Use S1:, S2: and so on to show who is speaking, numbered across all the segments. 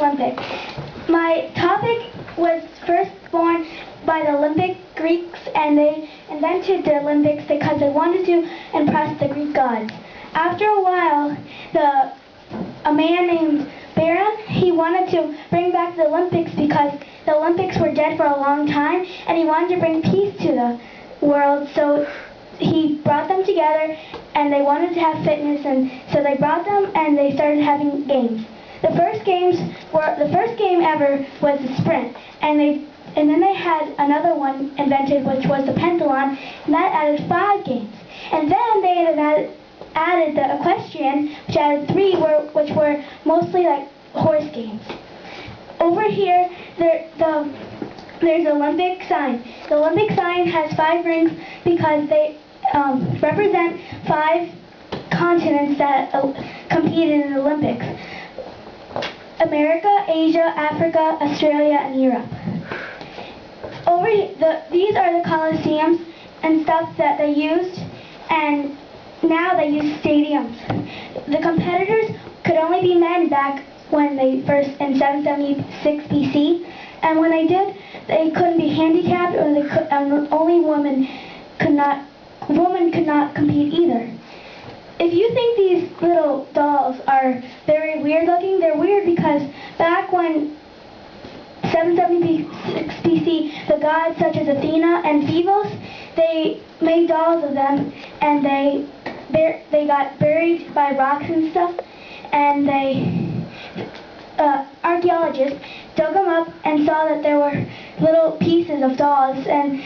S1: Olympic. My topic was first born by the Olympic Greeks, and they invented the Olympics because they wanted to impress the Greek gods. After a while, a man named Baron, he wanted to bring back the Olympics because the Olympics were dead for a long time, and he wanted to bring peace to the world, so he brought them together, and they wanted to have fitness, and so they brought them and they started having games. The first game ever was the sprint, and then they had another one invented, which was the pentathlon, and that added 5 games. And then they added the equestrian, which added 3, which were mostly like horse games. Over here, there's the Olympic sign. The Olympic sign has 5 rings because they represent 5 continents that competed in the Olympics: America, Asia, Africa, Australia, and Europe. These are the coliseums and stuff that they used, and now they use stadiums. The competitors could only be men back when they first, in 776 BC, and when they did, they couldn't be handicapped, or only women could not compete either. If you think these little dolls are very weird looking, they're weird because back when 776 BC, the gods such as Athena and Phobos, they made dolls of them, and they got buried by rocks and stuff, and archaeologists dug them up and saw that there were little pieces of dolls, and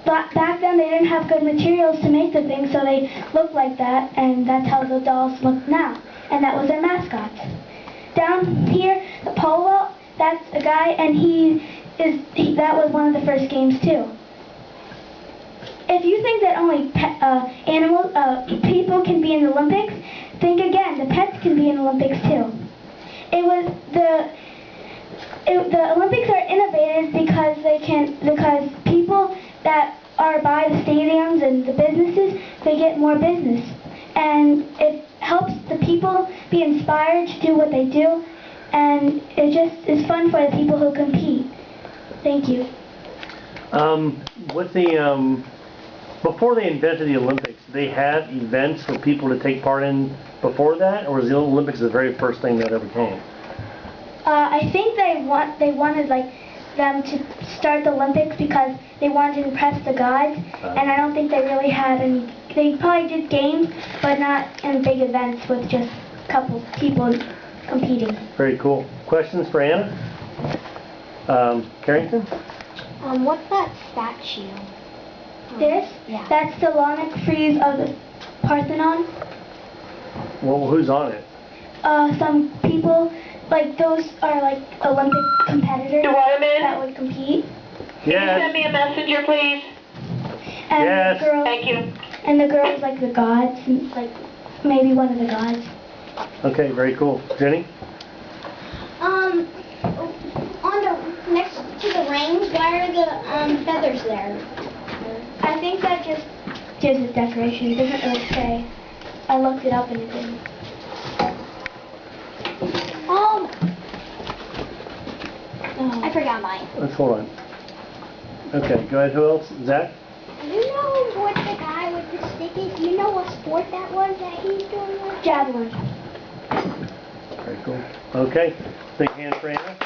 S1: back then they didn't have good materials to make the things, so they looked like that, and that's how the dolls look now, and that was their mascot. Down here, the pole vault, that's a guy, and that was one of the first games too. If you think that only people can be in the Olympics, think again. The pets can be in the Olympics too. The Olympics are innovative because people that are by the stadiums and the businesses, they get more business, and it helps the people be inspired to do what they do, and it just is fun for the people who compete. Thank you.
S2: Before they invented the Olympics, they had events for people to take part in before that, or was the Olympics the very first thing that ever came?
S1: I think they wanted them to start the Olympics because they wanted to impress the gods, and I don't think they really had any. They probably did games, but not in big events with just a couple people competing.
S2: Very cool. Questions for Anna? Carrington?
S3: What's that statue?
S1: This?
S3: Yeah.
S1: That's the Lonic frieze of the Parthenon.
S2: Well, who's on it?
S1: Some people, those are Olympic competitors that would compete.
S2: Yes.
S4: Can you send me a messenger, please?
S1: And
S2: Yes.
S1: the girl,
S4: Thank you.
S1: And the girl's like the gods, and maybe one of the gods.
S2: Okay, very cool. Jenny?
S3: Next to the rings, why are the feathers there?
S1: I think that just gives it decoration. It doesn't really say. I looked it up and it didn't.
S3: I forgot mine.
S2: Let's hold on. Okay, go ahead. Who else? Zach?
S3: You know what the guy with the stick is? You know what sport that was that he's doing?
S1: Javelin.
S2: Very cool. Okay, big hand for Anna.